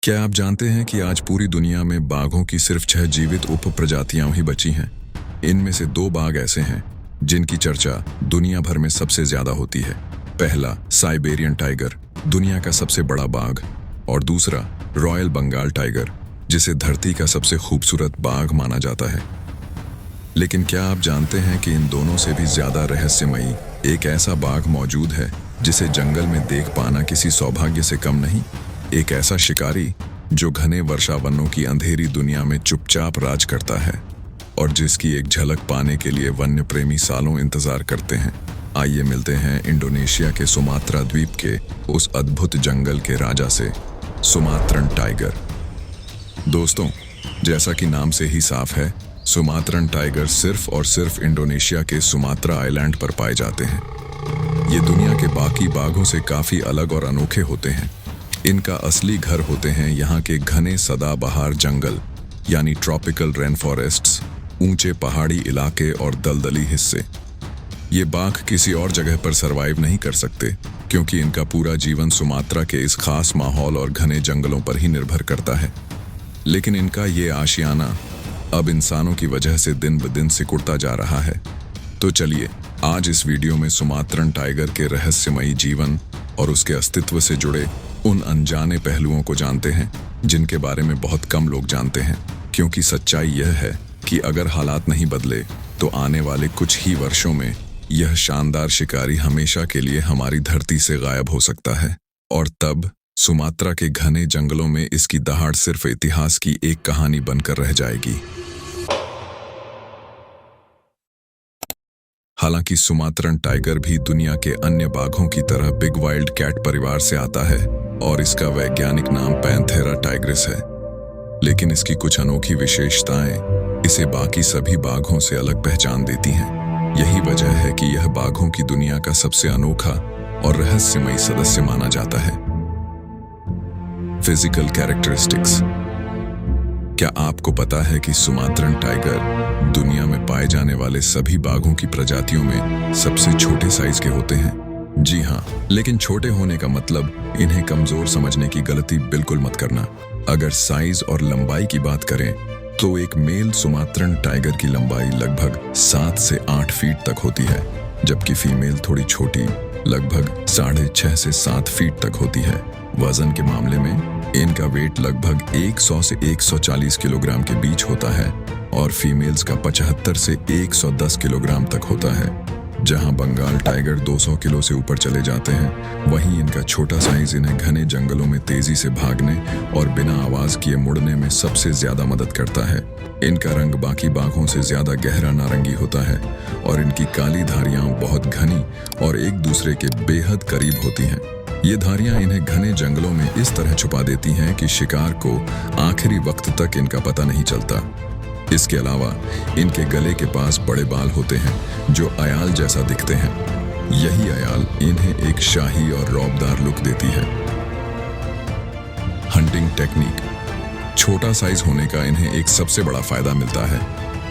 क्या आप जानते हैं कि आज पूरी दुनिया में बाघों की सिर्फ 6 जीवित उप प्रजातियां ही बची हैं? इनमें से 2 बाघ ऐसे हैं जिनकी चर्चा दुनिया भर में सबसे ज्यादा होती है। पहला साइबेरियन टाइगर, दुनिया का सबसे बड़ा बाघ, और दूसरा रॉयल बंगाल टाइगर, जिसे धरती का सबसे खूबसूरत बाघ माना जाता है। लेकिन क्या आप जानते हैं कि इन दोनों से भी ज्यादा रहस्यमयी एक ऐसा बाघ मौजूद है जिसे जंगल में देख पाना किसी सौभाग्य से कम नहीं? एक ऐसा शिकारी जो घने वर्षावनों की अंधेरी दुनिया में चुपचाप राज करता है और जिसकी एक झलक पाने के लिए वन्य प्रेमी सालों इंतजार करते हैं। आइए मिलते हैं इंडोनेशिया के सुमात्रा द्वीप के उस अद्भुत जंगल के राजा से, सुमात्रन टाइगर। दोस्तों, जैसा कि नाम से ही साफ है, सुमात्रन टाइगर सिर्फ और सिर्फ इंडोनेशिया के सुमात्रा आइलैंड पर पाए जाते हैं। ये दुनिया के बाकी बाघों से काफी अलग और अनोखे होते हैं। इनका असली घर होते हैं यहाँ के घने सदाबहार जंगल, यानी ट्रॉपिकल रेन फॉरेस्ट्स, ऊंचे पहाड़ी इलाके और दलदली हिस्से। ये बाघ किसी और जगह पर सरवाइव नहीं कर सकते क्योंकि इनका पूरा जीवन सुमात्रा के इस खास माहौल और घने जंगलों पर ही निर्भर करता है। लेकिन इनका ये आशियाना अब इंसानों की वजह से दिन ब दिन सिकुड़ता जा रहा है। तो चलिए आज इस वीडियो में सुमात्रन टाइगर के रहस्यमयी जीवन और उसके अस्तित्व से जुड़े उन अनजाने पहलुओं को जानते हैं जिनके बारे में बहुत कम लोग जानते हैं। क्योंकि सच्चाई यह है कि अगर हालात नहीं बदले तो आने वाले कुछ ही वर्षों में यह शानदार शिकारी हमेशा के लिए हमारी धरती से गायब हो सकता है, और तब सुमात्रा के घने जंगलों में इसकी दहाड़ सिर्फ इतिहास की एक कहानी बनकर रह जाएगी। हालांकि सुमात्रन टाइगर भी दुनिया के अन्य बाघों की तरह बिग वाइल्ड कैट परिवार से आता है और इसका वैज्ञानिक नाम पैंथेरा टाइग्रिस है, लेकिन इसकी कुछ अनोखी विशेषताएं इसे बाकी सभी बाघों से अलग पहचान देती हैं। यही वजह है कि यह बाघों की दुनिया का सबसे अनोखा और रहस्यमयी सदस्य माना जाता है। Physical characteristics. क्या आपको पता है कि सुमात्रन टाइगर दुनिया में पाए जाने वाले सभी बाघों की प्रजातियों में सबसे छोटे साइज के होते हैं? जी हाँ, लेकिन छोटे होने का मतलब इन्हें कमजोर समझने की गलती बिल्कुल मत करना। अगर साइज और लंबाई की बात करें तो एक मेल सुमात्रन टाइगर की लंबाई लगभग 7 से 8 फीट तक होती है, जबकि फीमेल थोड़ी छोटी लगभग 6.5 से 7 फीट तक होती है। वजन के मामले में इनका वेट लगभग 100 से 140 किलोग्राम के बीच होता है और फीमेल्स का 75 से 110 किलोग्राम तक होता है। जहां बंगाल टाइगर 200 किलो से ऊपर चले जाते हैं, वहीं इनका छोटा साइज इन्हें घने जंगलों में तेजी से भागने और बिना आवाज किए मुड़ने में सबसे ज्यादा मदद करता है। इनका रंग बाकी बाघों से ज्यादा गहरा नारंगी होता है और इनकी काली धारियां बहुत घनी और एक दूसरे के बेहद करीब होती हैं। ये धारियां इन्हें घने जंगलों में इस तरह छुपा देती हैं कि शिकार को आखिरी वक्त तक इनका पता नहीं चलता। इसके अलावा इनके गले के पास बड़े बाल होते हैं जो अयाल जैसा दिखते हैं। यही अयाल इन्हें एक शाही और रौबदार लुक देती है। Hunting technique. छोटा साइज होने का इन्हें एक सबसे बड़ा फायदा मिलता है,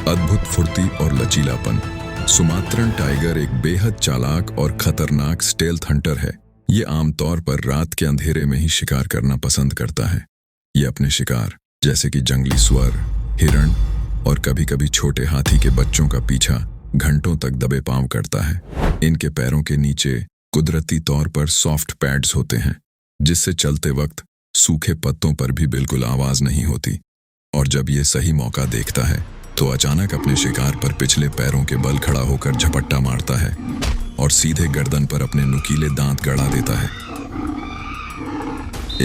अद्भुत फुर्ती और लचीलापन। सुमात्रन टाइगर एक बेहद चालाक और खतरनाक स्टेल्थ हंटर है। ये आमतौर पर रात के अंधेरे में ही शिकार करना पसंद करता है। ये अपने शिकार जैसे कि जंगली सुअर, हिरण और कभी-कभी छोटे हाथी के बच्चों का पीछा घंटों तक दबे पांव करता है। इनके पैरों के नीचे कुदरती तौर पर सॉफ्ट पैड्स होते हैं, जिससे चलते वक्त सूखे पत्तों पर भी बिल्कुल आवाज नहीं होती। और जब ये सही मौका देखता है तो अचानक अपने शिकार पर पिछले पैरों के बल खड़ा होकर झपट्टा मारता है और सीधे गर्दन पर अपने नुकीले दांत गड़ा देता है।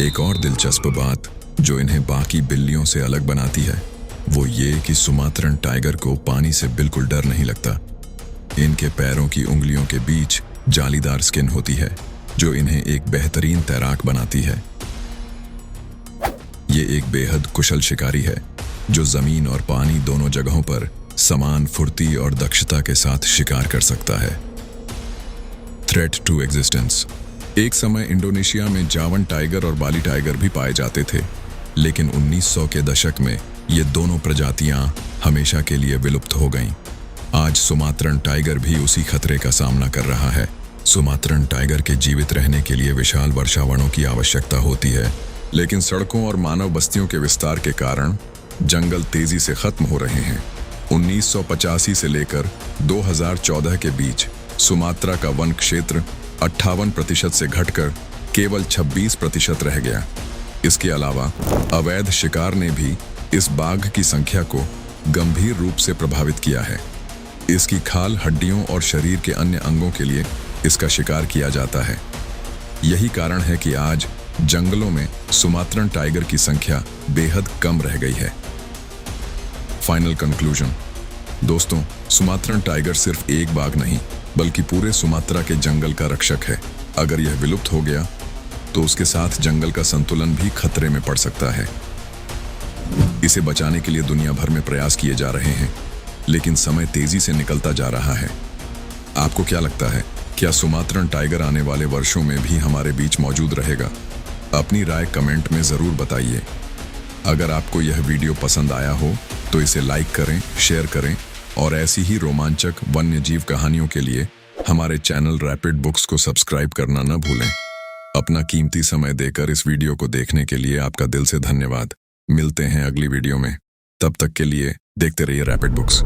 एक और दिलचस्प बात जो इन्हें बाकी बिल्लियों से अलग बनाती है वो ये कि सुमात्रन टाइगर को पानी से बिल्कुल डर नहीं लगता। इनके पैरों की उंगलियों के बीच जालीदार स्किन होती है जो इन्हें एक बेहतरीन तैराक बनाती है। ये एक बेहद कुशल शिकारी है जो जमीन और पानी दोनों जगहों पर समान फुर्ती और दक्षता के साथ शिकार कर सकता है। Threat to existence. एक समय इंडोनेशिया में जावन टाइगर और बाली टाइगर भी पाए जाते थे, लेकिन 1900 के दशक में ये दोनों प्रजातियां हमेशा के लिए विलुप्त हो गईं। आज सुमात्रन टाइगर भी उसी खतरे का सामना कर रहा है। सुमात्रन टाइगर के जीवित रहने के लिए विशाल वर्षावनों की आवश्यकता होती है लेकिन सड़कों और मानव बस्तियों के विस्तार के कारण जंगल तेजी से खत्म हो रहे हैं। 1985 से लेकर 2014 के बीच सुमात्रा का वन क्षेत्र 58% से घटकर केवल 26% रह गया। इसके अलावा अवैध शिकार ने भी इस बाघ की संख्या को गंभीर रूप से प्रभावित किया है। इसकी खाल, हड्डियों और शरीर के अन्य अंगों के लिए इसका शिकार किया जाता है। यही कारण है कि आज जंगलों में सुमात्रन टाइगर की संख्या बेहद कम रह गई है। Final conclusion. दोस्तों, सुमात्रन टाइगर सिर्फ एक बाघ नहीं बल्कि पूरे सुमात्रा के जंगल का रक्षक है। अगर यह विलुप्त हो गया तो उसके साथ जंगल का संतुलन भी खतरे में पड़ सकता है। इसे बचाने के लिए दुनिया भर में प्रयास किए जा रहे हैं, लेकिन समय तेजी से निकलता जा रहा है। आपको क्या लगता है, क्या सुमात्रन टाइगर आने वाले वर्षों में भी हमारे बीच मौजूद रहेगा? अपनी राय कमेंट में जरूर बताइए। अगर आपको यह वीडियो पसंद आया हो तो इसे लाइक करें, शेयर करें और ऐसी ही रोमांचक वन्यजीव कहानियों के लिए हमारे चैनल रैपिड बुक्स को सब्सक्राइब करना न भूलें। अपना कीमती समय देकर इस वीडियो को देखने के लिए आपका दिल से धन्यवाद। मिलते हैं अगली वीडियो में। तब तक के लिए देखते रहिए रैपिड बुक्स।